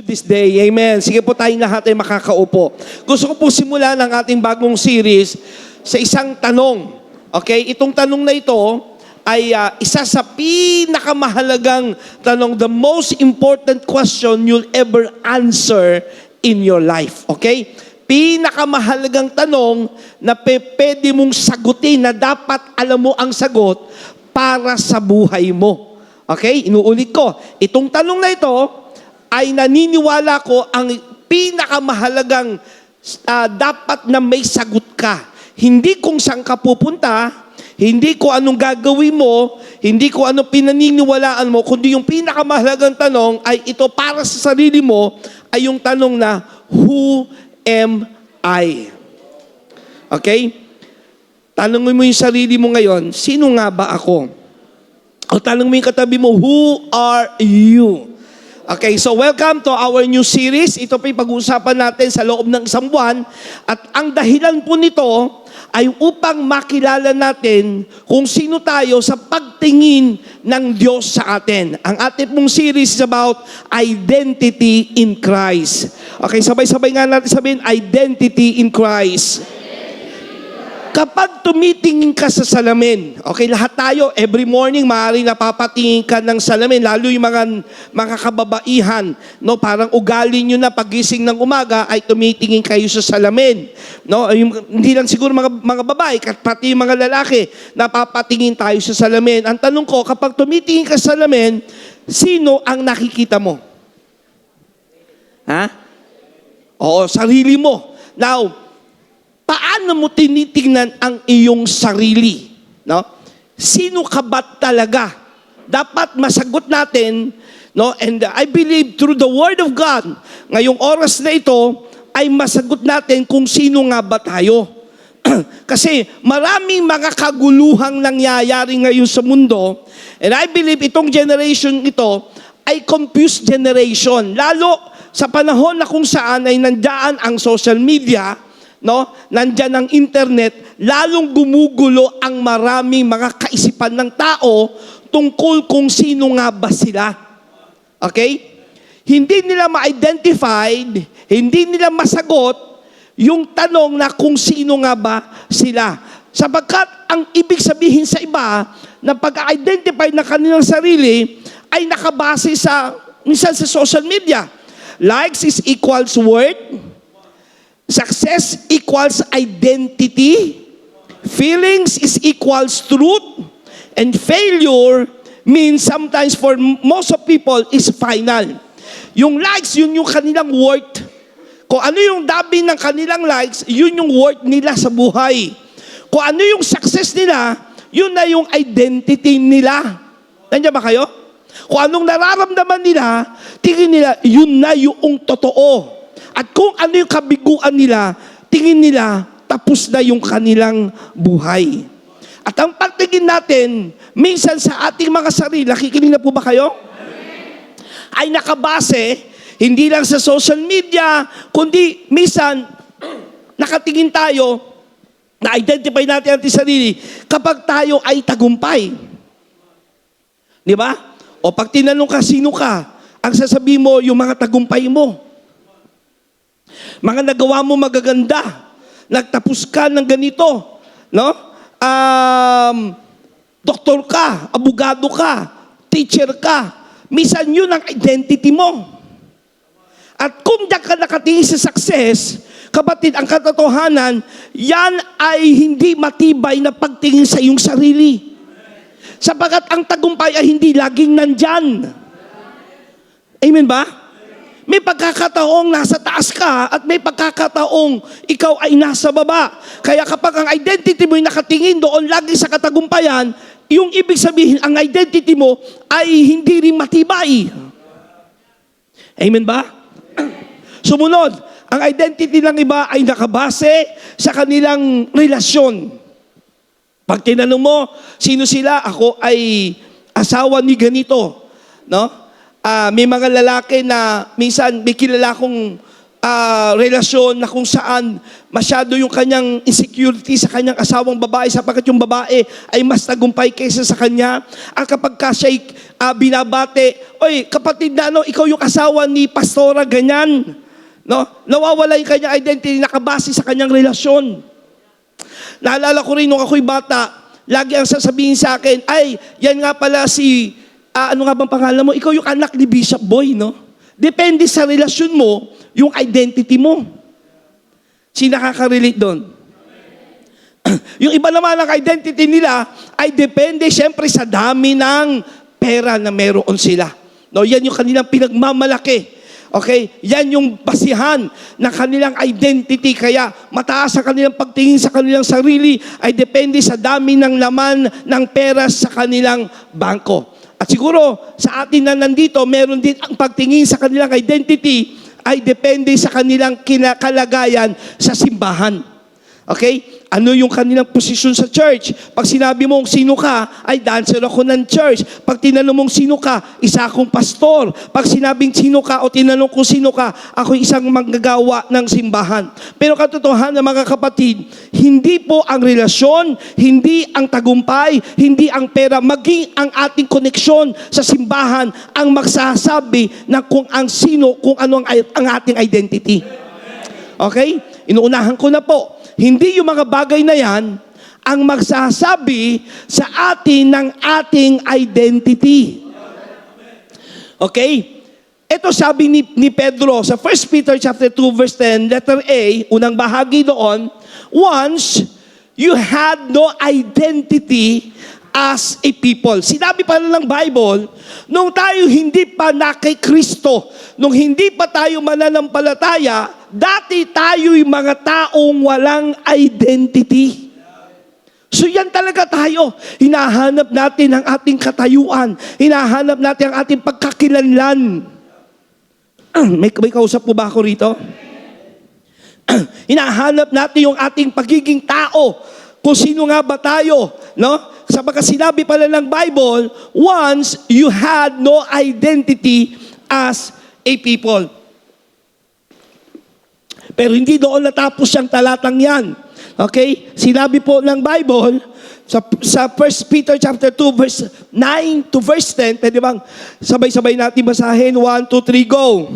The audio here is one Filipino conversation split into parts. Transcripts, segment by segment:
you this day. Amen. Sige po tayong lahat ay makakaupo. Gusto ko po simulan ang ating bagong series sa isang tanong. Okay? Itong tanong na ito ay isa sa pinakamahalagang tanong, the most important question you'll ever answer in your life. Okay? Pinakamahalagang tanong na pwede mong sagutin, na dapat alam mo ang sagot para sa buhay mo. Okay? Inuulit ko. Itong tanong na ito ay naniniwala ko ang pinakamahalagang dapat na may sagot ka. Hindi kung saan ka pupunta, hindi ko anong gagawin mo, hindi ko anong pinaniniwalaan mo, kundi yung pinakamahalagang tanong ay ito para sa sarili mo, ay yung tanong na, who am I? Okay? Tanongin mo yung sarili mo ngayon, sino nga ba ako? O tanong mo yung katabi mo, who are you? Okay, so welcome to our new series. Ito po yung pag-uusapan natin sa loob ng isang buwan. At ang dahilan po nito ay upang makilala natin kung sino tayo sa pagtingin ng Diyos sa atin. Ang ating pong series is about identity in Christ. Okay, sabay-sabay nga natin sabihin, identity in Christ. Kapag tumitingin ka sa salamin, okay, lahat tayo, every morning, maaaring napapatingin ka ng salamin, lalo yung mga kababaihan, no, parang ugali nyo na pagising ng umaga, ay tumitingin kayo sa salamin. No? Hindi lang siguro mga babae, pati yung mga lalaki, napapatingin tayo sa salamin. Ang tanong ko, kapag tumitingin ka sa salamin, sino ang nakikita mo? Ha? Oo, sarili mo. Now, paano mo tinitingnan ang iyong sarili? No? Sino ka ba talaga? Dapat masagot natin, no? And I believe through the Word of God, ngayong oras na ito, ay masagot natin kung sino nga ba tayo. Kasi maraming mga kaguluhang nangyayari ngayon sa mundo, and I believe itong generation ito ay confused generation. Lalo sa panahon na kung saan ay nandiyan ang social media, no? Nandiyan ang internet, lalong gumugulo ang maraming mga kaisipan ng tao tungkol kung sino nga ba sila. Okay? Hindi nila ma-identified, hindi nila masagot yung tanong na kung sino nga ba sila. Sapagkat ang ibig sabihin sa iba na pag-identify ng kanilang sarili ay nakabase sa, minsan sa social media. Likes is equals worth. Success equals identity. Feelings is equals truth. And failure means sometimes for most of people is final. Yung likes, yun yung kanilang worth. Kung ano yung dami ng kanilang likes, yun yung worth nila sa buhay. Kung ano yung success nila, yun na yung identity nila. Nandiyan ba kayo? Kung anong nararamdaman nila, tingin nila, yun na yung totoo. At kung ano yung kabiguan nila, tingin nila, tapos na yung kanilang buhay. At ang pagtingin natin, minsan sa ating mga sarili, nakikinig na po ba kayo? Ay nakabase, hindi lang sa social media, kundi minsan, nakatingin tayo, na-identify natin ang ating sarili, kapag tayo ay tagumpay. Di ba? O pag tinanong ka, sino ka? Ang sasabihin mo, yung mga tagumpay mo. Mga nagawa mo magaganda. Nagtapos ka ng ganito. No? Doktor ka, abogado ka, teacher ka. Minsan yun ang identity mo. At kung diyan ka nakatingin sa success, kapatid, ang katotohanan, yan ay hindi matibay na pagtingin sa iyong sarili. Sapagat ang tagumpay ay hindi laging nandyan. Amen ba? May pagkakataong nasa taas ka at may pagkakataong ikaw ay nasa baba. Kaya kapag ang identity mo ay nakatingin doon lagi sa katagumpayan, yung ibig sabihin, ang identity mo ay hindi rin matibay. Amen ba? Sumunod, ang identity ng iba ay nakabase sa kanilang relasyon. Pag tinanong mo, sino sila? Ako ay asawa ni ganito. No? May mga lalaki na minsan may kilala kong relasyon na kung saan masyado yung kanyang insecurity sa kanyang asawang babae sapagkat yung babae ay mas tagumpay kaysa sa kanya. Ang kapag ka siya'y binabate oy, kapatid na ano, ikaw yung asawa ni pastora, ganyan. No? Nawawala yung kanyang identity, nakabase sa kanyang relasyon. Naalala ko rin nung ako'y bata, lagi ang sasabihin sa akin, ay, yan nga pala si, ano nga bang pangalan mo? Ikaw yung anak ni Bishop Boy, no? Depende sa relasyon mo, yung identity mo. Sino nakaka-relate doon? Yung iba naman ang identity nila ay depende siyempre sa dami ng pera na meron sila. No, yan yung kanilang pinagmamalaki. Okay? Yan yung basihan ng kanilang identity. Kaya mataas ang kanilang pagtingin sa kanilang sarili ay depende sa dami ng laman ng pera sa kanilang bangko. At siguro sa atin na nandito, meron din ang pagtingin sa kanilang identity ay depende sa kanilang kalagayan sa simbahan. Okay? Ano yung kanilang posisyon sa church? Pag sinabi mong sino ka, ay dancer ako ng church. Pag tinanong mong sino ka, isa akong pastor. Pag sinabing sino ka o tinanong kung sino ka, ako isang manggagawa ng simbahan. Pero katotohanan mga kapatid, hindi po ang relasyon, hindi ang tagumpay, hindi ang pera, maging ang ating koneksyon sa simbahan ang magsasabi ng kung ang sino, kung ano ang ating identity. Okay? Inuunahan ko na po. Hindi yung mga bagay na yan ang magsasabi sa atin ng ating identity. Okay? Ito sabi ni Pedro sa 1 Peter chapter 2 verse 10, letter A, unang bahagi doon, once you had no identity as a people. Sinabi pa ng Bible, nung tayo hindi pa na kay Kristo, nung hindi pa tayo mananampalataya, dati tayo'y mga taong walang identity. So yan talaga tayo. Hinahanap natin ang ating katayuan. Hinahanap natin ang ating pagkakilanlan. May kausap po ba ako rito? Hinahanap natin yung ating pagiging tao. Kung sino nga ba tayo, no? Sapagkat sinabi pala ng Bible, once you had no identity as a people. Pero hindi doon natapos yung talatang yan. Okay? Sinabi po ng Bible, sa 1 Peter chapter 2, verse 9 to verse 10, pwede bang sabay-sabay natin basahin? 1, 2, 3, go!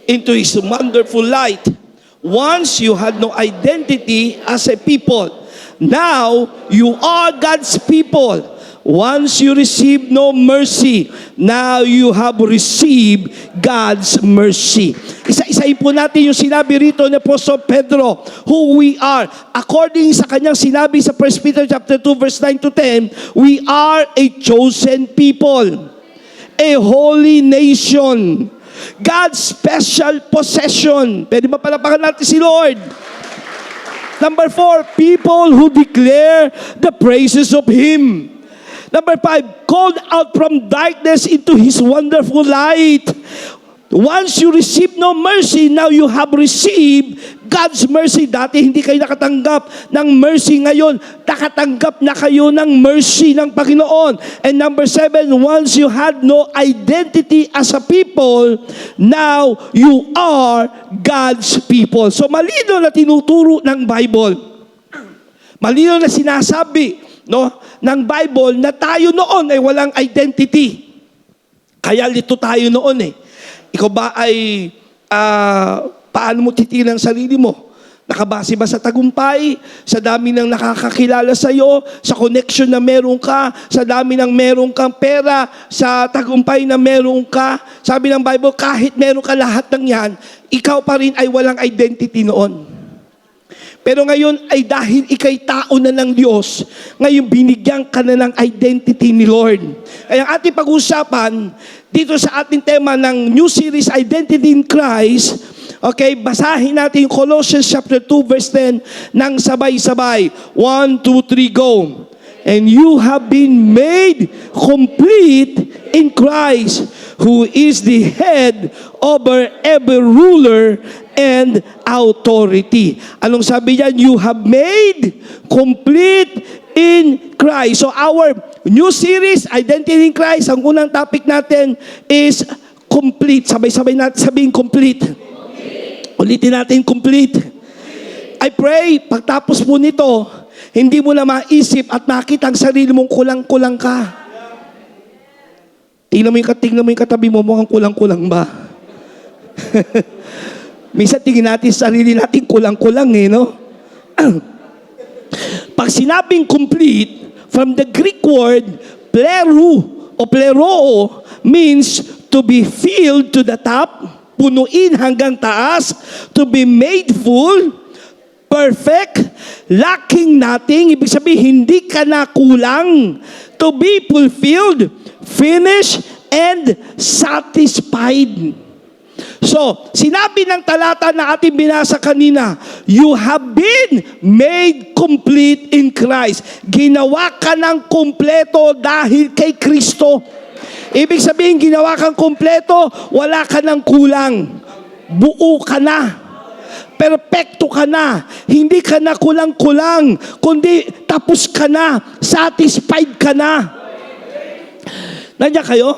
Into His wonderful light. Once you had no identity as a people. Now, you are God's people. Once you received no mercy, now you have received God's mercy. Isa-isahin po natin yung sinabi rito ni Apostol Pedro, who we are. According sa kanyang sinabi sa 1 Peter chapter 2, verse 9 to 10, we are a chosen people, a holy nation, God's special possession. Pwede ba palapakan natin si Lord? Number 4, people who declare the praises of Him. Number 5, called out from darkness into His wonderful light. Once you receive no mercy, now you have received God's mercy. Dati hindi kayo nakatanggap ng mercy, ngayon nakatanggap na kayo ng mercy ng Panginoon. And number 7, once you had no identity as a people, now you are God's people. So malino na tinuturo ng Bible. Malino na sinasabi, no, ng Bible na tayo noon ay walang identity. Kaya lito tayo noon eh. Ikaw ba ay, paano mo titinan ang sarili mo? Nakabase ba sa tagumpay? Sa dami ng nakakakilala sa iyo? Sa connection na meron ka? Sa dami ng meron kang pera? Sa tagumpay na meron ka? Sabi ng Bible, kahit meron ka lahat ng yan, ikaw pa rin ay walang identity noon. Pero ngayon ay dahil ikay tao na ng Diyos, ngayon binigyan ka na ng identity ni Lord. Kaya ang ating pag-usapan dito sa ating tema ng new series, Identity in Christ, okay, basahin natin yung Colossians chapter 2 verse 10 ng sabay-sabay. 1, 2, 3, go! And you have been made complete in Christ, who is the head over every ruler and authority. Anong sabi niyan? You have made complete in Christ. So our new series, Identity in Christ, ang unang topic natin is complete. Sabay-sabay natin sabihin complete. Ulitin natin complete. I pray, pagtapos mo nito, hindi mo na maisip at makita ang sarili mong kulang-kulang ka. Tingnan mo yung katabi mo, mukhang kulang-kulang ba? Minsan tingin natin sarili natin kulang-kulang no? Pag sinabing complete, from the Greek word, pleroo, means to be filled to the top, punuin hanggang taas, to be made full, perfect, lacking nothing, ibig sabihin, hindi ka na kulang, to be fulfilled, finished, and satisfied. So, sinabi ng talata na ating binasa kanina, you have been made complete in Christ. Ginawa ka ng kumpleto dahil kay Kristo. Ibig sabihin, ginawa kang kumpleto, wala ka ng kulang. Buo ka na. Perpekto ka na. Hindi ka na kulang-kulang, kundi tapos ka na. Satisfied ka na. Nandiyan kayo?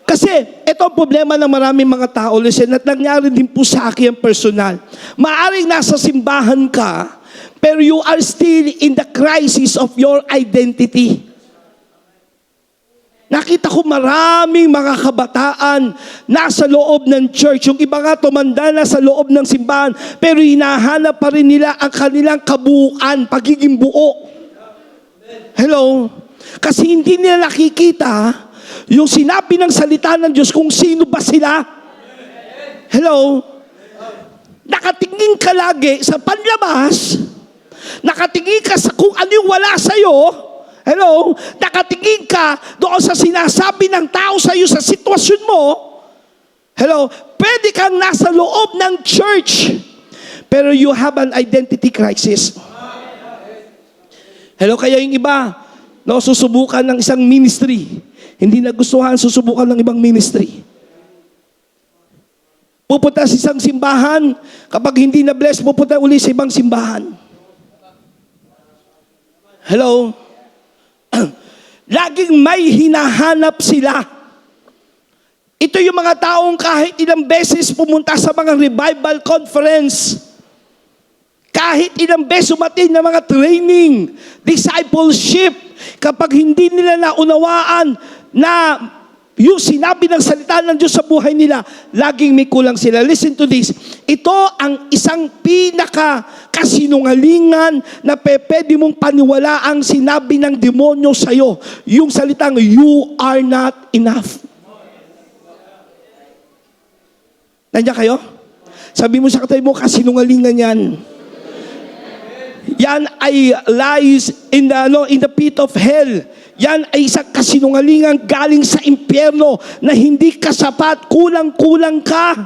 Kasi ito ang problema ng maraming mga tao. Listen, at nangyari din po sa akin ang personal. Maaring nasa simbahan ka, pero you are still in the crisis of your identity. Nakita ko maraming mga kabataan nasa loob ng church. Yung iba nga tumanda na sa loob ng simbahan, pero hinahanap pa rin nila ang kanilang kabuuan, pagiging buo. Hello? Kasi hindi nila nakikita yung sinabi ng salita ng Diyos kung sino ba sila. Hello? Nakatingin ka lagi sa panlabas, nakatingin ka sa kung ano yung wala sa'yo. Hello? Nakatingin ka doon sa sinasabi ng tao sa iyo sa sitwasyon mo. Hello? Pwede kang nasa loob ng church, pero you have an identity crisis. Hello? Kaya yung iba, susubukan ng isang ministry. Hindi nagustuhan, susubukan ng ibang ministry. Pupunta sa isang simbahan, kapag hindi na-bless, pupunta uli sa ibang simbahan. Hello? Laging may hinahanap sila. Ito yung mga taong kahit ilang beses pumunta sa mga revival conference, kahit ilang beses umatin ng mga training, discipleship, kapag hindi nila naunawaan na yung sinabi ng salita ng Diyos sa buhay nila, laging may kulang sila. Listen to this. Ito ang isang pinaka-kasinungalingan na pwede mong paniwala ang sinabi ng demonyo sa'yo. Yung salitang, you are not enough. Nandiyan kayo? Sabi mo sa katabi mo, kasinungalingan yan. Yan ay lies in the pit of hell. Yan ay isang kasinungalingan galing sa impyerno na hindi ka sapat, kulang-kulang ka.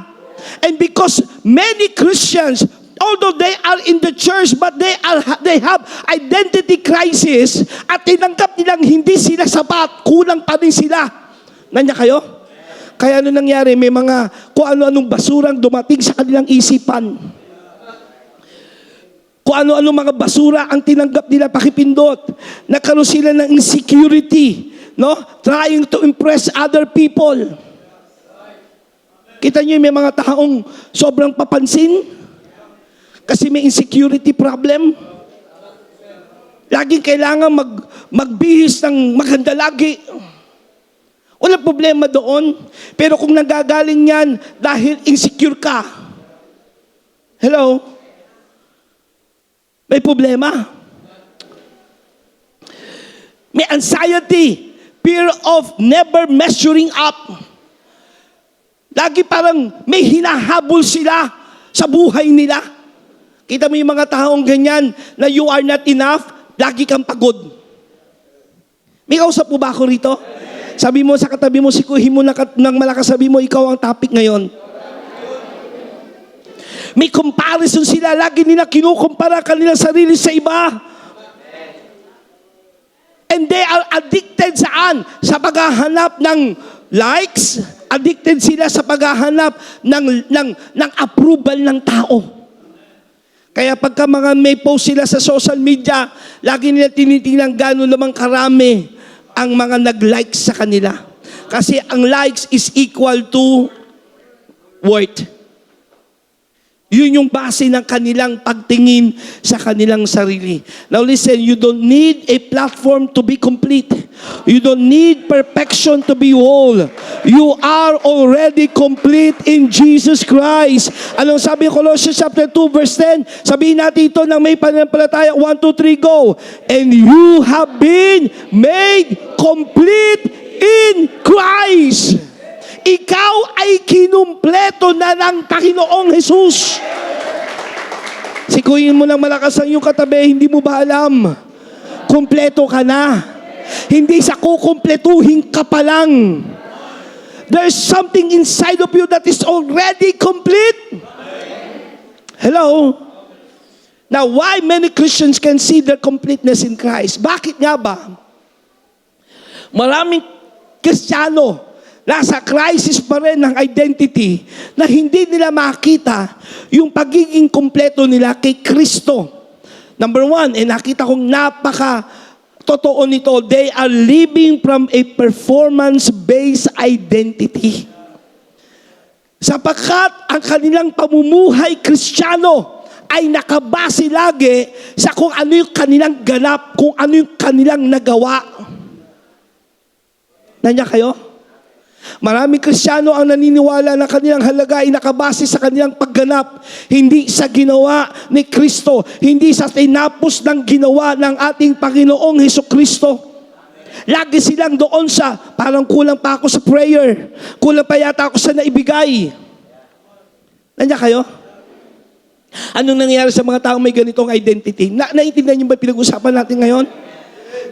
And because many Christians, although they are in the church, but they have identity crisis at tinanggap nilang hindi sila sapat, kulang pa rin sila. Nandiyan kayo? Kaya ano nangyari? May mga kung ano-anong basurang dumating sa kanilang isipan. Kung ano-ano mga basura ang tinanggap nila pakipindot. Nagkaroon sila ng insecurity, trying to impress other people. Kita niyo may mga taong sobrang papansin kasi may insecurity problem. Laging kailangan magbihis ng maganda lagi. Walang problema doon. Pero kung nagagaling yan dahil insecure ka, hello? May problema. May anxiety, fear of never measuring up. Lagi parang may hinahabol sila sa buhay nila. Kita mo yung mga taong ganyan na you are not enough, lagi kang pagod. May kausap po ba ako rito? Sabi mo sa katabi mo, sikuhin mo ng malakas, sabi mo, ikaw ang topic ngayon. May comparison sila. Lagi nila kinukumpara kanilang sarili sa iba. And they are addicted saan? Sa paghahanap ng likes. Addicted sila sa paghahanap ng approval ng tao. Kaya pagka mga may post sila sa social media, lagi nila tinitingnan gano'n lamang karami ang mga nag-like sa kanila. Kasi ang likes is equal to worth. Yun yung base ng kanilang pagtingin sa kanilang sarili. Now listen, you don't need a platform to be complete. You don't need perfection to be whole. You are already complete in Jesus Christ. Anong sabi Colossians chapter 2 verse 10? Sabihin natin ito ng may pananampalataya. 1, 2, 3, go. And you have been made complete in Christ. Ikaw ay kinumpleto na ng Panginoong Jesus. Sikuyin mo ng malakas ang iyong katabi, hindi mo ba alam? Kumpleto ka na. Hindi sa kukumpletuhin ka pa lang. There's something inside of you that is already complete. Hello? Now, why many Christians can see their completeness in Christ? Bakit nga ba? Maraming Kristiyano nasa crisis pa rin ng identity na hindi nila makita yung pagiging kumpleto nila kay Kristo. Number one, nakita kong totoo nito, they are living from a performance-based identity. Sapagkat ang kanilang pamumuhay Kristiyano ay nakabase lagi sa kung ano yung kanilang ganap, kung ano yung kanilang nagawa. Nandiyan kayo? Maraming Kristiyano ang naniniwala na kanilang halaga ay nakabase sa kanilang pagganap, hindi sa ginawa ni Kristo, hindi sa tinapos ng ginawa ng ating Panginoong Hesukristo. Lagi silang doon sa, parang kulang pa ako sa prayer, kulang pa yata ako sa naibigay. Nandiyan kayo? Anong nangyayari sa mga taong may ganitong identity? Naintindihan niyo ba pinag-usapan natin ngayon?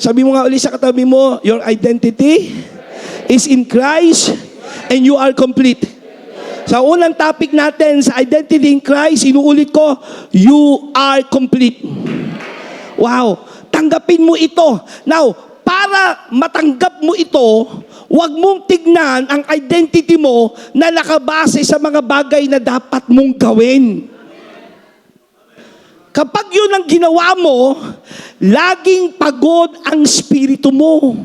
Sabi mo nga ulit sa katabi mo, your identity is in Christ and you are complete. Sa unang topic natin sa identity in Christ, inuulit ko, you are complete. Wow, tanggapin mo ito. Now, para matanggap mo ito, huwag mong tignan ang identity mo na nakabase sa mga bagay na dapat mong gawin. Kapag yun ang ginawa mo, laging pagod ang spirito mo.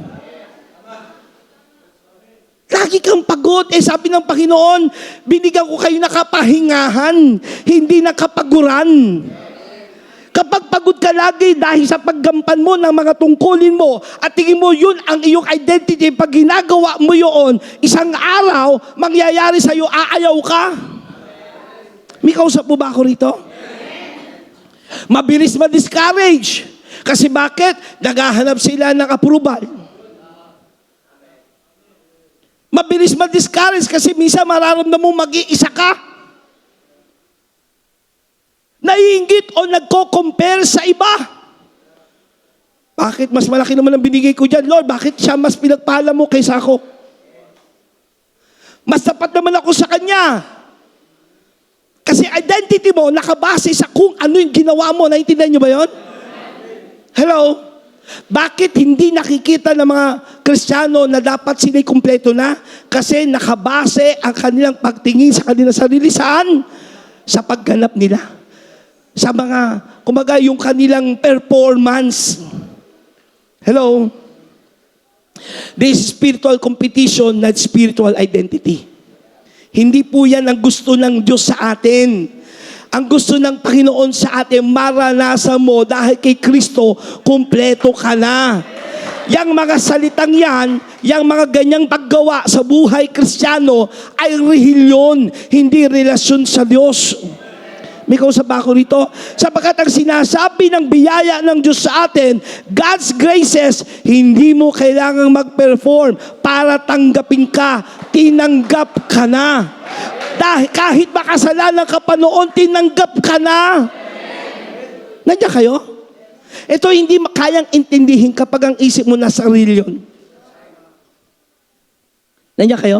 Lagi kang pagod. Sabi ng Panginoon, binigyan ko kayo nakapahingahan, hindi nakapaguran. Kapag pagod ka lagi dahil sa paggampan mo ng mga tungkulin mo at tingin mo yun ang iyong identity, pag ginagawa mo yun, isang araw, mangyayari sa'yo, aayaw ka. May kausap mo ba ako rito? Mabilis ma-discourage. Kasi bakit? Naghahanap sila ng approval. Mabilis ma-discourage kasi minsan mararamdaman mo mag-iisa ka. Naiinggit o nagko-compare sa iba. Bakit mas malaki naman ang binigay ko dyan? Lord, bakit siya mas pinagpala mo kaysa ako? Mas tapat naman ako sa kanya. Kasi identity mo nakabase sa kung ano yung ginawa mo. Naintindihan niyo ba yun? Hello? Bakit hindi nakikita ng mga Kristiyano na dapat sila'y kumpleto na? Kasi nakabase ang kanilang pagtingin sa kanilang sarili. Saan? Sa pagganap nila. Sa mga, kumbaga, yung kanilang performance. Hello? This is spiritual competition, not spiritual identity. Hindi po yan ang gusto ng Diyos sa atin. Ang gusto ng Panginoon sa atin, maranasan mo dahil kay Kristo, kumpleto ka na. Yang mga salitang yan, yang mga ganyang paggawa sa buhay Kristiyano ay relihiyon, hindi relasyon sa Diyos. May kausap ako rito? Sapagkat ang sinasabi ng biyaya ng Diyos sa atin, God's graces, hindi mo kailangang mag-perform para tanggapin ka. Tinanggap ka na. Dahil kahit makasalanan ka pa noon, tinanggap ka na. Nandiyan kayo? Ito hindi kayang intindihin kapag ang isip mo nasa reliyon. Nandiyan kayo?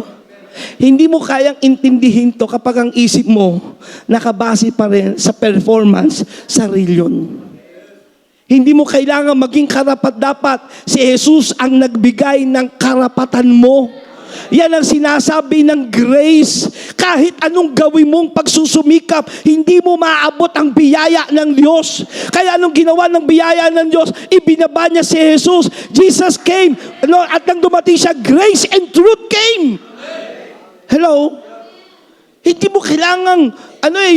Hindi mo kayang intindihin to kapag ang isip mo nakabase pa rin sa performance sa reliyon. Hindi mo kailangan maging karapat-dapat. Si Jesus ang nagbigay ng karapatan mo. Yan ang sinasabi ng grace. Kahit anong gawin mong pagsusumikap, hindi mo maaabot ang biyaya ng Diyos. Kaya anong ginawa ng biyaya ng Diyos? Ibinaba niya si Jesus. Jesus came, at nang dumating siya, grace and truth came. Hindi mo kailangang,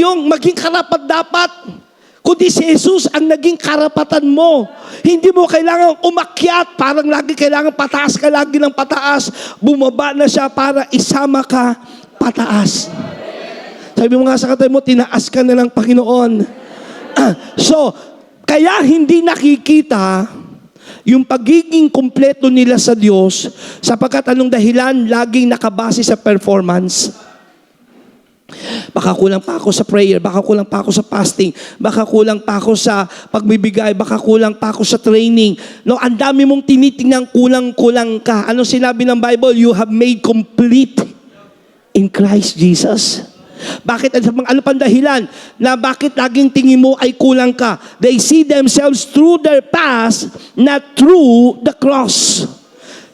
yung maging karapat-dapat. Kundi si Jesus ang naging karapatan mo. Hindi mo kailangang umakyat, parang lagi kailangan pataas ka lagi ng pataas. Bumaba na siya para isama ka pataas. Sabi mo nga sa katabi mo, tinaas ka na ng Panginoon. So, kaya hindi nakikita yung pagiging kumpleto nila sa Diyos sapagkat anong dahilan? Laging nakabase sa performance. Baka kulang pa ako sa prayer, baka kulang pa ako sa fasting, baka kulang pa ako sa pagbibigay, baka kulang pa ako sa training. No, ang dami mong tinitingnan kulang-kulang ka. Ano sinabi ng Bible? You have made complete in Christ Jesus. Bakit? Ano pang dahilan na bakit laging tingin mo ay kulang ka? They see themselves through their past, not through the cross.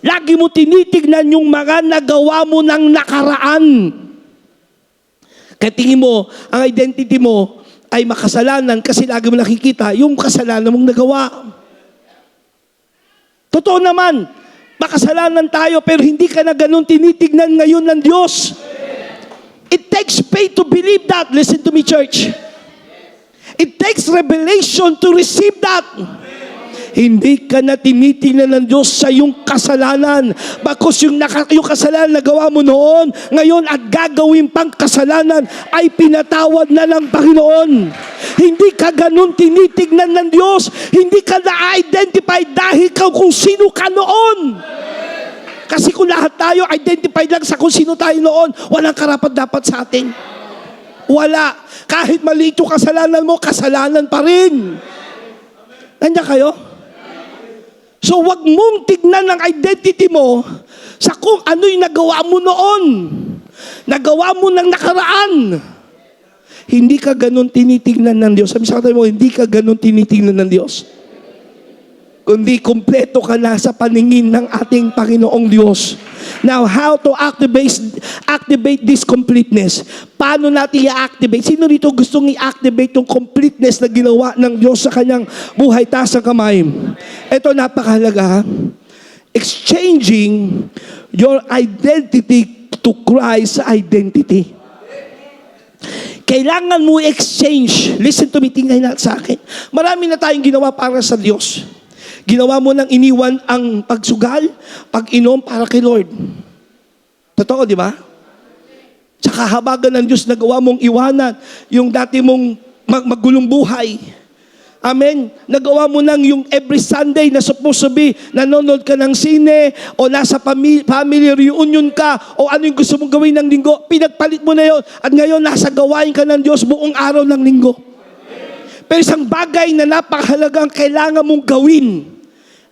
Lagi mo tinitignan yung mga nagawa mo ng nakaraan. Kaya tingin mo, ang identity mo ay makasalanan kasi lagi mo nakikita yung kasalanan mong nagawa. Totoo naman, makasalanan tayo pero hindi ka na ganun tinitignan ngayon ng Diyos. It takes faith to believe that. Listen to me, church. It takes revelation to receive that. Hindi ka na tinitingnan ng Diyos sa iyong kasalanan. Bakos yung kasalanan na gawa mo noon, ngayon at gagawin pang kasalanan ay pinatawad na ng Panginoon. Hindi ka ganun tinitingnan ng Diyos. Hindi ka na-identify dahil kung sino ka noon. Kasi kung lahat tayo identified lang sa kung sino tayo noon, walang karapat dapat sa atin. Wala. Kahit maliit yung kasalanan mo, kasalanan pa rin. Nandiyan kayo? So wag mong tignan ang identity mo sa kung ano yung nagawa mo noon. Nagawa mo ng nakaraan. Hindi ka ganun tinitingnan ng Diyos. Sabi sa katabi mo, hindi ka ganun tinitingnan ng Diyos. Kundi kumpleto ka na sa paningin ng ating Panginoong Diyos. Now, how to activate this completeness? Paano natin i-activate? Sino dito gustong i-activate yung completeness na ginawa ng Diyos sa kanyang buhay? Taas ang kamay. Ito napakahalaga. Exchanging your identity to Christ's identity. Kailangan mo exchange. Listen to me, tingnan natin sa akin. Marami na tayong ginawa para sa Diyos. Ginawa mo nang iniwan ang pagsugal, pag-inom para kay Lord. Totoo, di ba? Sa kahabagan ng Diyos, nagawa mong iwanan yung dati mong magulong buhay. Amen? Nagawa mo nang yung every Sunday na supposed to be, nanonood ka ng sine, o nasa family reunion ka, o ano yung gusto mong gawin ng linggo, pinagpalit mo na yun, at ngayon nasa gawain ka ng Diyos buong araw ng linggo. Pero isang bagay na napakahalagang kailangan mong gawin,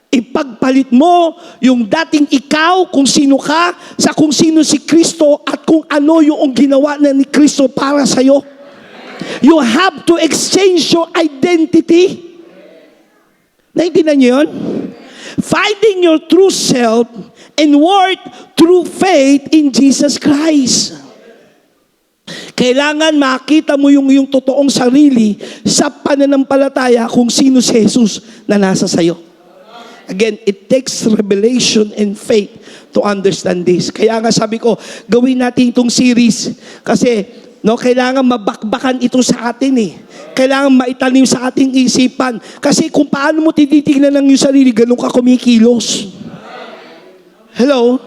ipagpalit mo yung dating ikaw, kung sino ka, sa kung sino si Kristo at kung ano yung ginawa na ni Kristo para sa'yo. You have to exchange your identity. Naintindihan niyo yun? Finding your true self and worth through faith in Jesus Christ. Kailangan makita mo yung totoong sarili sa pananampalataya kung sino si Jesus na nasa sayo. Again, it takes revelation and faith to understand this. Kaya nga sabi ko, gawin natin itong series kasi kailangan mabakbakan ito sa atin eh. Kailangan maitanim sa ating isipan. Kasi kung paano mo tinitingnan ng iyong sarili, ganun ka kumikilos. Hello?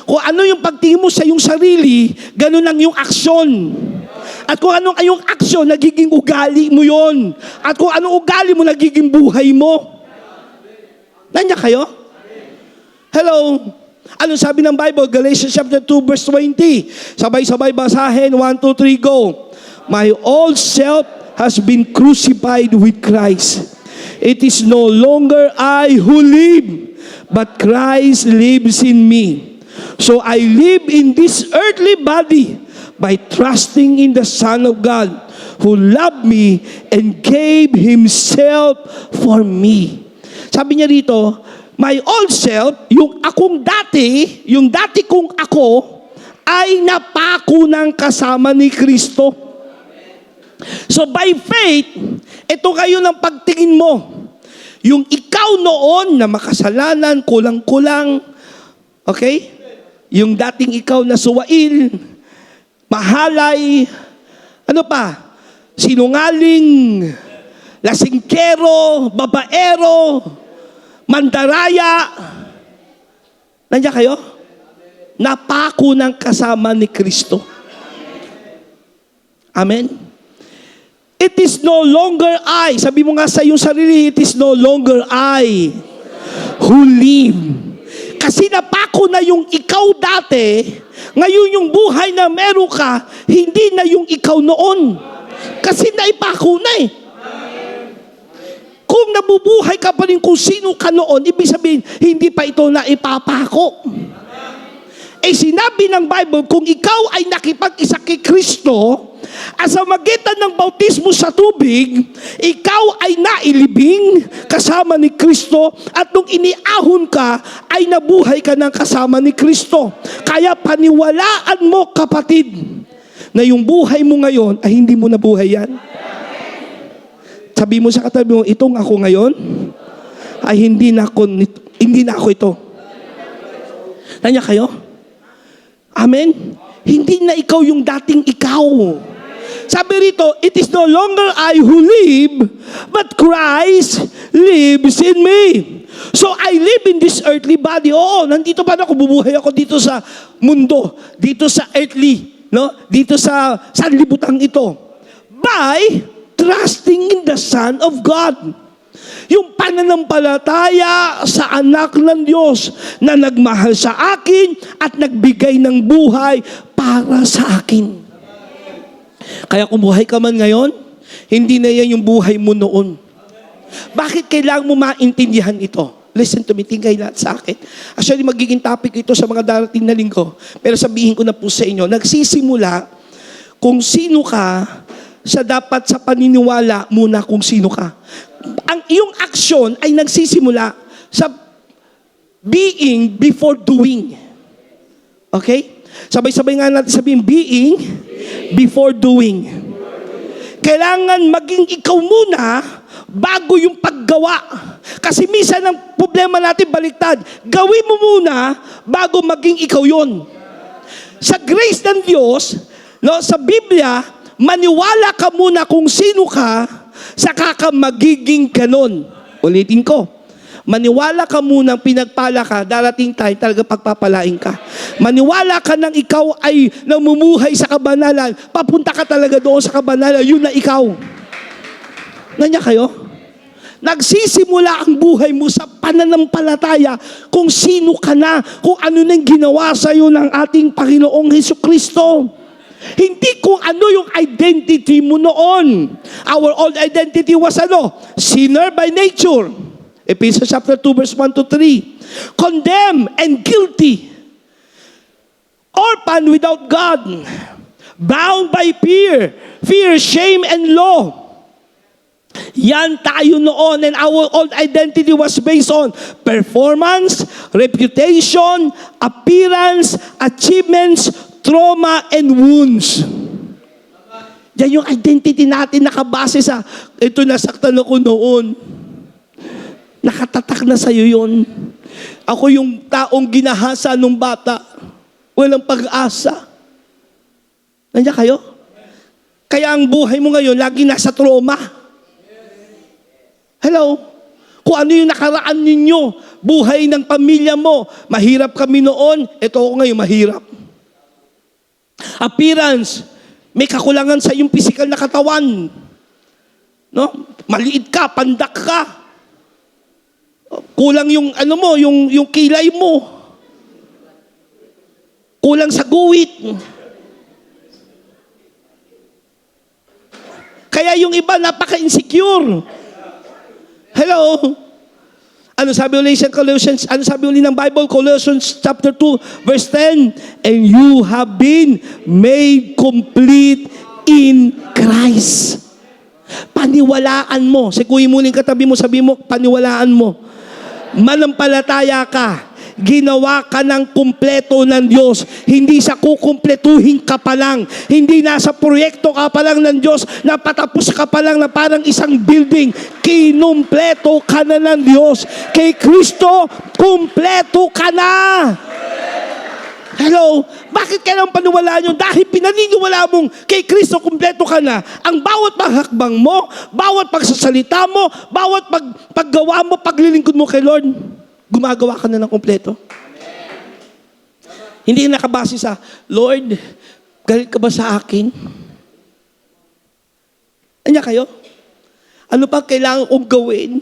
Kung ano yung pagtingin mo sa iyong sarili, ganun lang yung aksyon. At kung anong yung aksyon, nagiging ugali mo yon. At kung anong ugali mo, nagiging buhay mo. Nandiyan kayo? Hello? Ano sabi ng Bible? Galatians chapter 2 verse 20. Sabay-sabay basahin. 1, 2, 3, go. My old self has been crucified with Christ. It is no longer I who live, but Christ lives in me. So I live in this earthly body by trusting in the Son of God who loved me and gave Himself for me. Sabi niya rito, my old self, yung dati kong ako, ay napako ng kasama ni Kristo. So by faith, ito kayo ng pagtingin mo. Yung ikaw noon na makasalanan, kulang-kulang, okay? Yung dating ikaw na suwail, mahalay, ano pa, sinungaling, lasingkero, babaero, mandaraya. Nandiyan kayo? Napako ng kasama ni Kristo. Amen? It is no longer I. Sabi mo nga sa iyong sarili, it is no longer I who live. Kasi napako na yung ikaw dati, ngayon yung buhay na meron ka, hindi na yung ikaw noon. Kasi naipako na eh. Kung nabubuhay ka pa rin kung sino ka noon, ibig sabihin, hindi pa ito na ipapako. Eh sinabi ng Bible, kung ikaw ay nakipag-isa kay Kristo, as sa magitan ng bautismo sa tubig, ikaw ay nailibing kasama ni Kristo at nung iniahon ka, ay nabuhay ka ng kasama ni Kristo. Kaya paniwalaan mo, kapatid, na yung buhay mo ngayon ay hindi mo nabuhay yan. Sabi mo sa katabi mo, itong ako ngayon ay hindi na ako ito. Nanya kayo? Amen? Hindi na ikaw yung dating ikaw. Sabi rito, it is no longer I who live, but Christ lives in me. So I live in this earthly body. Oo, nandito pa ako, bubuhay ako dito sa mundo, dito sa earthly, no? Dito sa sanlibutan ito. By trusting in the Son of God. Yung pananampalataya sa anak ng Diyos na nagmahal sa akin at nagbigay ng buhay para sa akin. Kaya kung buhay ka man ngayon, hindi na yan yung buhay mo noon. Bakit kailangan mo maintindihan ito? Listen to me, tingay lahat sa akin. Actually, magiging topic ito sa mga darating na linggo. Pero sabihin ko na po sa inyo, nagsisimula kung sino ka sa dapat sa paniniwala muna kung sino ka. Ang iyong aksyon ay nagsisimula sa being before doing. Okay? Sabay-sabay nga natin sabihin, being before doing. Kailangan maging ikaw muna bago yung paggawa. Kasi minsan ang problema natin baliktad. Gawin mo muna bago maging ikaw yon. Sa grace ng Diyos, no, sa Biblia, maniwala ka muna kung sino ka, saka ka magiging ganon. Ulitin ko. Maniwala ka muna, pinagpala ka, darating tayo talaga pagpapalain ka. Maniwala ka nang ikaw ay namumuhay sa kabanalan, papunta ka talaga doon sa kabanalan, yun na ikaw. Nanya kayo? Nagsisimula ang buhay mo sa pananampalataya kung sino ka na, kung ano nang ginawa sa iyo ng ating Panginoong Hesukristo. Hindi kung ano yung identity mo noon. Our old identity was ano? Sinner by nature. Ephesians chapter 2 verse 1 to 3. Condemned and guilty. Orphan without God. Bound by fear, shame, and law. Yan tayo noon, and our old identity was based on performance, reputation, appearance, achievements, trauma, and wounds. Yan yung identity natin nakabase sa, ito nasaktan ako noon. Nakatatak na sa'yo yun. Ako yung taong ginahasa nung bata. Walang pag-asa. Nandiyan kayo? Kaya ang buhay mo ngayon, lagi nasa trauma. Hello? Kung ano yung nakaraan ninyo, buhay ng pamilya mo, mahirap kami noon, ito ako ngayon mahirap. Appearance, may kakulangan sa iyong physical na katawan. No? Maliit ka, pandak ka. Kulang yung ano mo, yung kilay mo. Kulang sa guwit. Kaya yung iba napaka-insecure. Hello? Ano sabi ulit sa Colossians? Ano sabi ulit ng Bible? Colossians chapter 2 verse 10. And you have been made complete in Christ. Paniwalaan mo. Sikuyin mo yung katabi mo, sabi mo, paniwalaan mo. Manampalataya ka. Ginawa ka ng kumpleto ng Diyos. Hindi sa kukumpletuhin ka pa lang. Hindi nasa proyekto ka pa lang ng Diyos na patapos ka pa lang na parang isang building. Kinumpleto ka na ng Diyos. Kay Kristo, kumpleto ka na. Hello? Bakit kailangang paniwalaan yun? Dahil pinaniniwala mong kay Kristo kumpleto ka na. Ang bawat paghakbang mo, bawat pagsasalita mo, bawat paggawa mo, paglilingkod mo kay Lord, gumagawa ka na ng kumpleto. Hindi nakabase sa, Lord, galit ka ba sa akin? Nandiyan kayo? Ano pa kailangan kong gawin?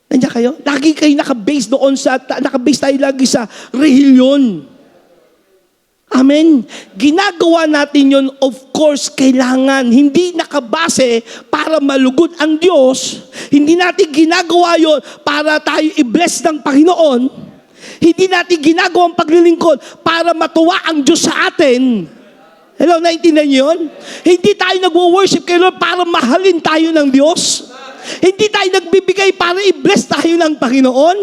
Nandiyan kayo? Lagi kayo nakabase doon sa, nakabase tayo lagi sa relihiyon. Amen. Ginagawa natin yun, of course, kailangan. Hindi nakabase para malugod ang Diyos. Hindi natin ginagawa yun para tayo i-bless ng Panginoon. Hindi natin ginagawa ang paglilingkod para matuwa ang Diyos sa atin. Hello, naintindihan niyo yun? Hindi tayo nagwo-worship kay Lord para mahalin tayo ng Diyos. Hindi tayo nagbibigay para i-bless tayo ng Panginoon.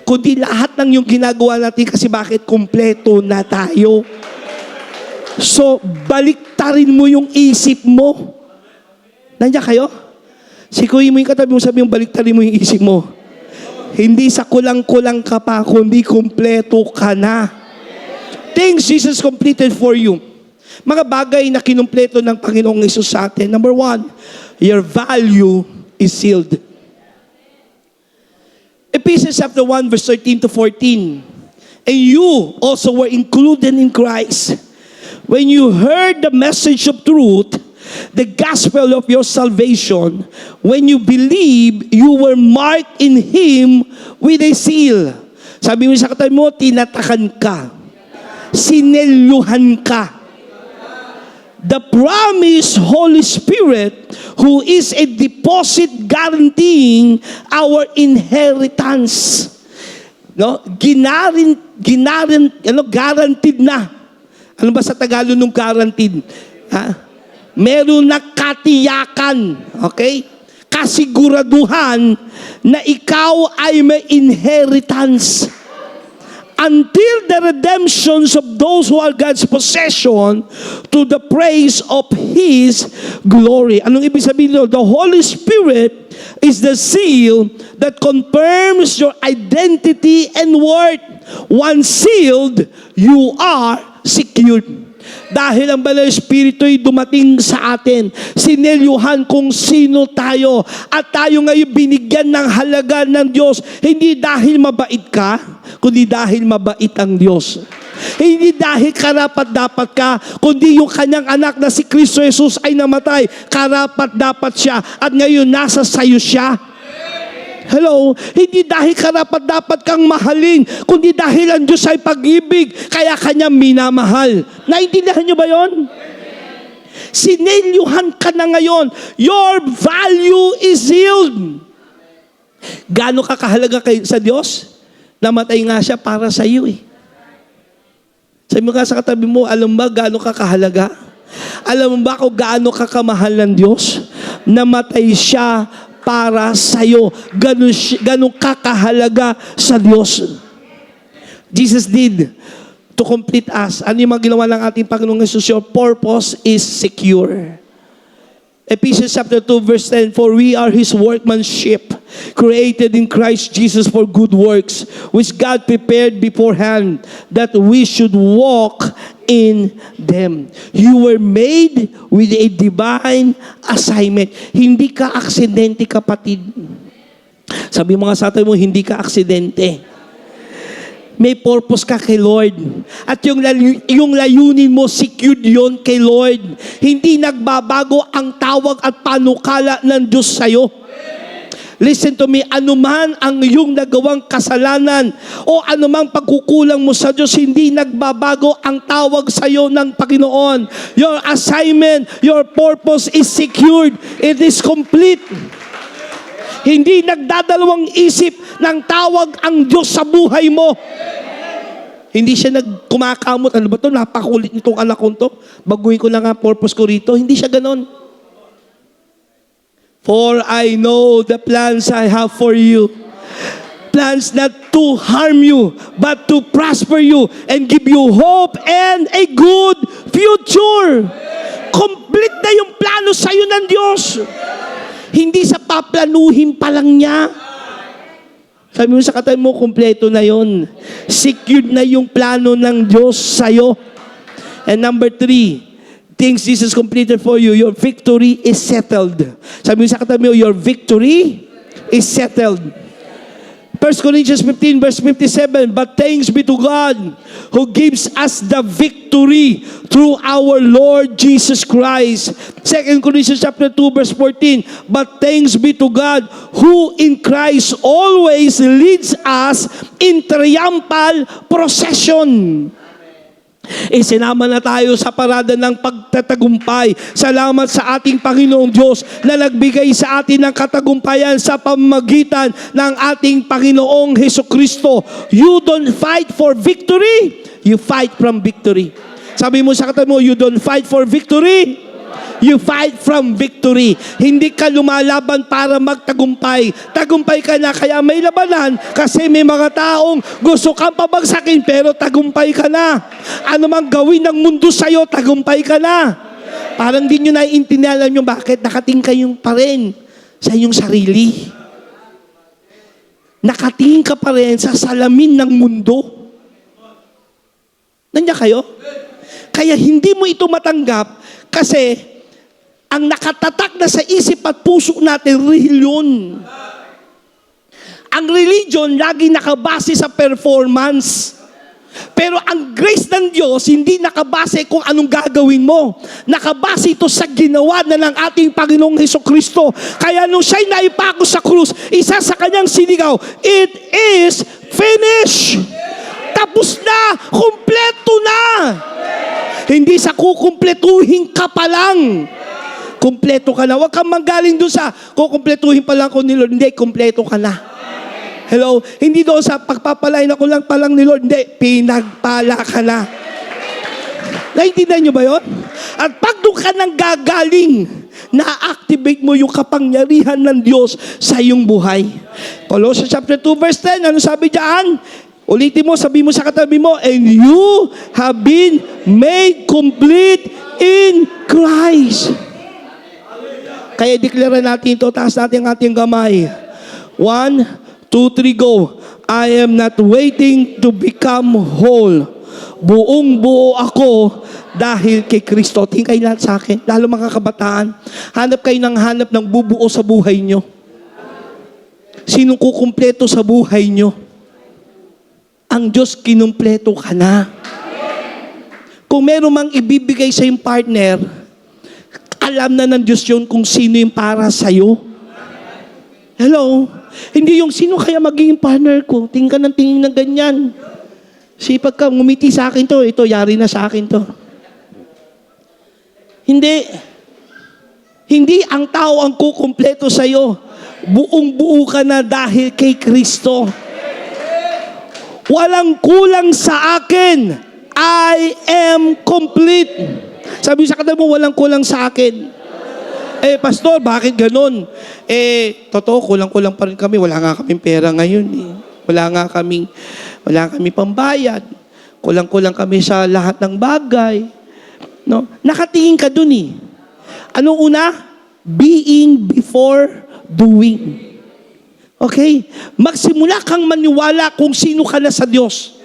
Kundi lahat ng yung ginagawa natin kasi bakit? Kumpleto na tayo. So, baliktarin mo yung isip mo. Nandiyan kayo? Sikuyin mo yung katabi mo, sabi yung baliktarin mo yung isip mo. Hindi sa kulang-kulang ka pa, kundi kumpleto ka na. Things Jesus completed for you. Mga bagay na kinumpleto ng Panginoong Hesus sa atin. Number 1, your value is sealed. Ephesians chapter 1, verse 13 to 14. And you also were included in Christ when you heard the message of truth, the gospel of your salvation. When you believe, you were marked in Him with a seal. Sabi mo sa katabi mo, tinatakan ka. Sinelyuhan ka. The promised Holy Spirit, who is a deposit guaranteeing our inheritance. No? Guaranteed na. Ano ba sa Tagalog ng guaranteed? Ha? Meron na katiyakan. Okay? Kasiguraduhan na ikaw ay may inheritance. Until the redemptions of those who are God's possession to the praise of His glory. Anong ibig sabihin nito? The Holy Spirit is the seal that confirms your identity and worth. Once sealed, you are secured. Dahil ang Banal na Espiritu ay dumating sa atin, sinelyuhan kung sino tayo, at tayo ngayon binigyan ng halaga ng Diyos, hindi dahil mabait ka, kundi dahil mabait ang Diyos. Hindi dahil karapat-dapat ka, kundi yung kanyang anak na si Kristo Jesus ay namatay, karapat-dapat siya, at ngayon nasa sayo siya. Hello? Hindi dahil karapat-dapat kang mahalin, kundi dahil ang Diyos ay pag-ibig, kaya kanya minamahal. Naintindihan niyo ba yon? Sinelyuhan ka na ngayon. Your value is sealed. Gaano ka kahalaga sa Diyos? Namatay nga siya para sa iyo eh. Sabi mo ka sa katabi mo, alam ba gaano ka kahalaga? Alam mo ba kung gaano ka kamahal ng Diyos? Namatay siya para sa'yo. Ganun kakahalaga sa Diyos. Jesus did to complete us. Ano yung mga ginawa ng ating Panginoong Hesus? Your purpose is secure. Ephesians chapter 2 verse 10, for we are His workmanship, created in Christ Jesus for good works, which God prepared beforehand, that we should walk in them. You were made with a divine assignment. Hindi ka aksidente, kapatid. Sabi mga sa atin mo, hindi ka aksidente. May purpose ka kay Lord. At yung layunin mo, secured yon kay Lord. Hindi nagbabago ang tawag at panukala ng Diyos sa'yo. Listen to me, anuman ang iyong nagawang kasalanan o anumang pagkukulang mo sa Diyos, hindi nagbabago ang tawag sa iyo ng Panginoon. Your assignment, your purpose is secured. It is complete. Hindi nagdadalawang isip ng tawag ang Diyos sa buhay mo. Hindi siya nagkumakamot. Ano ba ito? Napakulit nitong anak ko to. Baguhin ko na nga purpose ko rito. Hindi siya ganon. For I know the plans I have for you. Plans not to harm you, but to prosper you and give you hope and a good future. Complete na yung plano sa'yo ng Diyos. Hindi sa paplanuhin pa lang niya. Sabi mo sa katabi mo, kumpleto na yon. Secured na yung plano ng Diyos sa'yo. And number 3, things this is completed for you. Your victory is settled. Sabi mo sa katabi mo, your victory is settled. 1 Corinthians 15 verse 57, but thanks be to God who gives us the victory through our Lord Jesus Christ. 2 Corinthians chapter 2 verse 14, but thanks be to God who in Christ always leads us in triumphal procession. Isinama na tayo sa parada ng pagtatagumpay. Salamat sa ating Panginoong Diyos na nagbigay sa atin ng katagumpayan sa pamamagitan ng ating Panginoong Hesukristo. You don't fight for victory, you fight from victory. Sabi mo sa katabi mo, you don't fight for victory, you fight from victory. Hindi ka lumalaban para magtagumpay. Tagumpay ka na, kaya may labanan kasi may mga taong gusto kang pabagsakin pero tagumpay ka na. Ano mang gawin ng mundo sa'yo, tagumpay ka na. Parang di nyo naiintindihan nyo bakit nakatingin kayong pa rin sa iyong sarili. Nakatingin ka pa rin sa salamin ng mundo. Nandiyan kayo? Kaya hindi mo ito matanggap kasi ang nakatatak na sa isip at puso natin, religion. Ang religion, lagi nakabase sa performance. Pero ang grace ng Diyos, hindi nakabase kung anong gagawin mo. Nakabase ito sa ginawa na ng ating Panginoong Hesukristo. Kaya nung siya'y naipako sa krus, isa sa kanyang sinigaw, it is finished. Tapos na, kumpleto na. Hindi sa kukumpletuhin ka pa lang. Kumpleto ka na. Huwag kang manggaling doon sa kukumpletuhin pa lang ko ni Lord. Hindi, kumpleto ka na. Hello? Hindi doon sa pagpapalain ako lang pa lang ni Lord. Hindi, pinagpala ka na. Naintindihan nyo ba yun? At pag doon ka nang gagaling, na-activate mo yung kapangyarihan ng Diyos sa iyong buhay. Colossians chapter 2 verse 10, ano sabi diyan? Ulitin mo, sabi mo sa katabi mo, and you have been made complete in Christ. Kaya deklara natin ito, taas natin ang ating kamay. 1, 2, 3, go. I am not waiting to become whole. Buong buo ako dahil kay Kristo. Tingin kayo lahat sa akin, lalo mga kabataan. Hanap kayo ng bubuo sa buhay nyo. Sinong kukumpleto sa buhay nyo? Ang Diyos kinumpleto ka na. Kung meron mang ibibigay sa yung partner, alam na ng Diyos yun kung sino yung para sa'yo. Hello? Hindi yung sino kaya magiging partner ko. Tingin ka ng tingin ng ganyan. Sipag ka, ngumiti sa akin to. Ito, yari na sa akin to. Hindi. Hindi ang tao ang kukumpleto sa'yo. Buong buo ka na dahil kay Kristo. Walang kulang sa akin. I am complete. Sabi sa katabi mo, walang kulang sa akin. Pastor, bakit ganun? Totoo, kulang-kulang pa rin kami. Wala nga kaming pera ngayon. Wala nga kaming pambayad. Kulang-kulang kami sa lahat ng bagay. No? Nakatingin ka dun eh. Anong una? Being before doing. Okay? Magsimula kang maniwala kung sino ka na sa Diyos.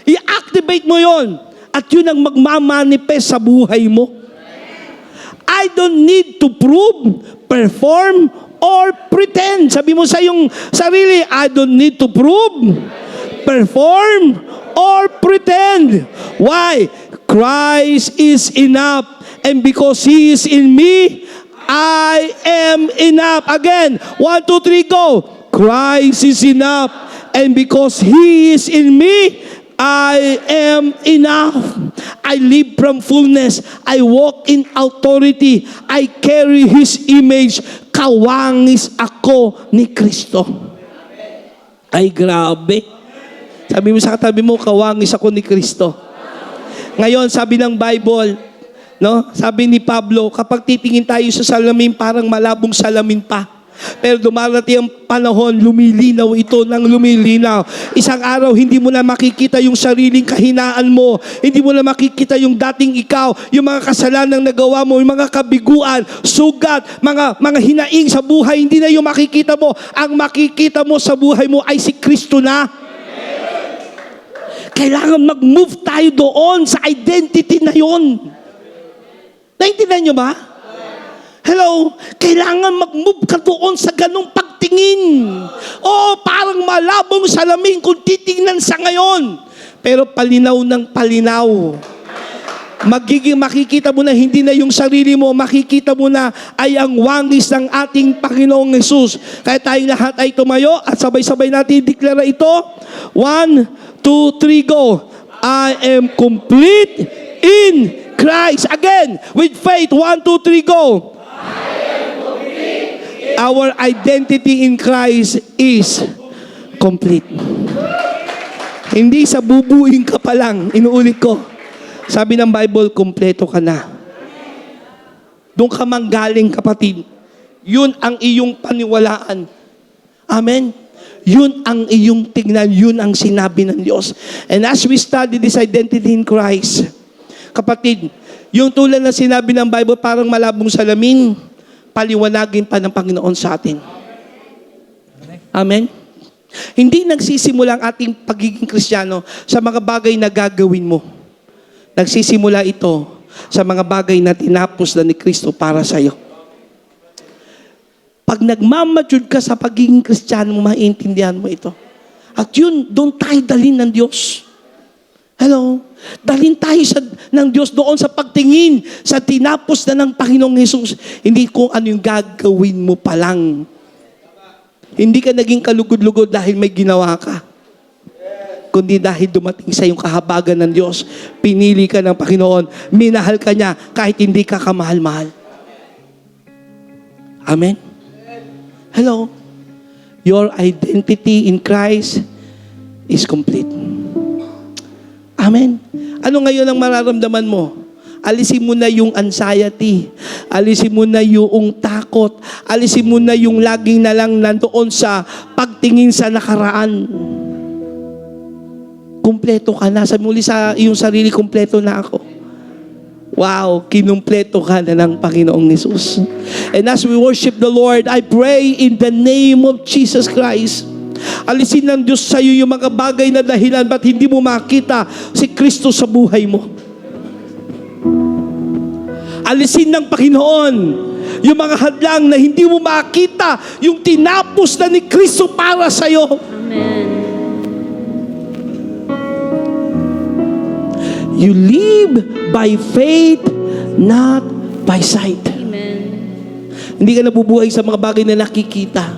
I-activate mo yon. At yun ang magmamanifest sa buhay mo. I don't need to prove, perform, or pretend. Sabi mo sa iyong sarili, I don't need to prove, perform, or pretend. Why? Christ is enough. And because He is in me, I am enough. Again, 1, 2, 3, go. Christ is enough. And because He is in me, I am enough. I live from fullness. I walk in authority. I carry His image. Kawangis ako ni Kristo. Ay, grabe. Sabi mo sa katabi mo, kawangis ako ni Kristo. Ngayon, sabi ng Bible, no? Sabi ni Pablo, kapag titingin tayo sa salamin, parang malabong salamin pa. Pero dumarating ang panahon, lumilinaw ito ng lumilinaw. Isang araw, hindi mo na makikita yung sariling kahinaan mo. Hindi mo na makikita yung dating ikaw, yung mga kasalanang nagawa mo, yung mga kabiguan, sugat, mga hinaing sa buhay. Hindi na yung makikita mo. Ang makikita mo sa buhay mo ay si Kristo na. Kailangan mag-move tayo doon sa identity na yon. Naintindihan nyo ba? Hello? Kailangan mag-move ka doon sa ganong pagtingin. Oo, parang malabong salamin kung titingnan sa ngayon. Pero palinaw ng palinaw. Makikita mo na hindi na yung sarili mo, makikita mo na ay ang wangis ng ating Panginoong Hesus. Kaya tayong lahat ay tumayo at sabay-sabay natin deklara ito. 1, 2, 3, go. I am complete in Christ. Again, with faith. 1, 2, 3, go. Our identity in Christ is complete. Hindi sa bubuing ka pa lang. Inuulit ko. Sabi ng Bible, kumpleto ka na. Doon ka manggaling, kapatid. Yun ang iyong paniwalaan. Amen? Yun ang iyong tingnan. Yun ang sinabi ng Diyos. And as we study this identity in Christ, kapatid, yung tulad na sinabi ng Bible, parang malabong salamin, paliwanagin pa ng Panginoon sa atin. Amen? Hindi nagsisimula ang ating pagiging Kristiyano sa mga bagay na gagawin mo. Nagsisimula ito sa mga bagay na tinapos na ni Kristo para sa iyo. Pag nagmamature ka sa pagiging Kristiyano, maintindihan mo ito. At yun, doon tayo dalhin ng Diyos. Hello? Dalhin tayo ng Diyos doon sa pagtingin sa tinapos na ng Panginoong Hesus. Hindi kung ano yung gagawin mo pa lang. Hindi ka naging kalugod-lugod dahil may ginawa ka. Kundi dahil dumating sa iyong kahabagan ng Diyos, pinili ka ng Panginoon, minahal ka niya kahit hindi ka kamahal-mahal. Amen? Hello? Your identity in Christ is complete. Amen? Ano ngayon ang mararamdaman mo? Alisin mo na yung anxiety. Alisin mo na yung takot. Alisin mo na yung laging na lang nandoon sa pagtingin sa nakaraan. Kumpleto ka na. Sabi muli sa iyong sarili, kumpleto na ako. Wow, kinumpleto ka na ng Panginoong Hesus. And as we worship the Lord, I pray in the name of Jesus Christ. Alisin ng Diyos sa iyo yung mga bagay na dahilan ba't hindi mo makita si Kristo sa buhay mo. Alisin ng Panginoon yung mga hadlang na hindi mo makita yung tinapos na ni Kristo para sa iyo. Amen. You live by faith, not by sight. Amen. Hindi ka nabubuhay sa mga bagay na nakikita.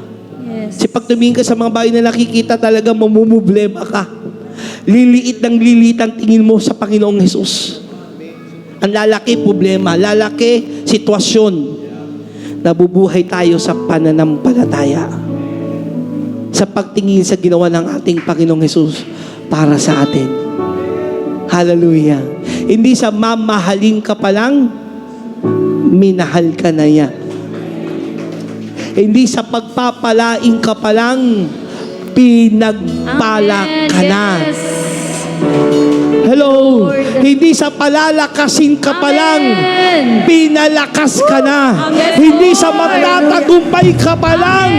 Yes. Kasi pag tumingin ka sa mga bagay na nakikita, talaga mamumblema ka. Liliit ng liliit ang tingin mo sa Panginoong Hesus. Ang lalaki problema, lalaki sitwasyon. Nabubuhay tayo sa pananampalataya. Sa pagtingin sa ginawa ng ating Panginoong Hesus para sa atin. Hallelujah. Hindi sa mamahalin ka pa lang, minahal ka na niya. Hindi sa pagpapalain ka pa lang, pinagpala ka na. Yes. Hello. Hindi sa palalakasin ka pa lang, Amen. pinalakas ka na. Amen. Hindi sa magtatagumpay ka pa lang,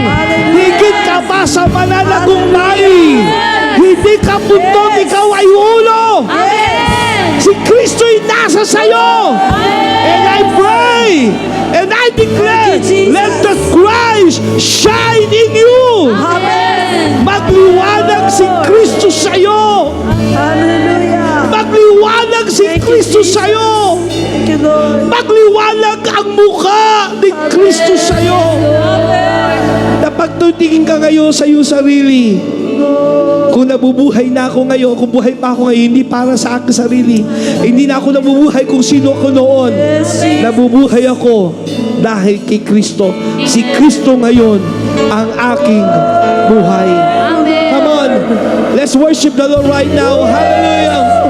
higit ka pa sa mananagumpay. Hindi ka puntot, ikaw ay ulo. Amen. Si Kristo'y nasa sayo. And I pray, and I declare, let the Christ shine in you. Amen. Magliwanag si Kristo sa'yo. Hallelujah. Magliwanag si Kristo sa'yo. Thank you, Lord. Magliwanag ang mukha ni Kristo sa'yo. Na pagtutingin ka ngayon sa iyong sarili, kung nabubuhay na ako ngayon, kung buhay pa ako ngayon, hindi para sa aking sarili. Hindi na ako nabubuhay kung sino ako noon. Nabubuhay ako dahil kay Kristo. Si Kristo ngayon ang aking buhay. Amen. Come on, let's worship the Lord right now. Hallelujah.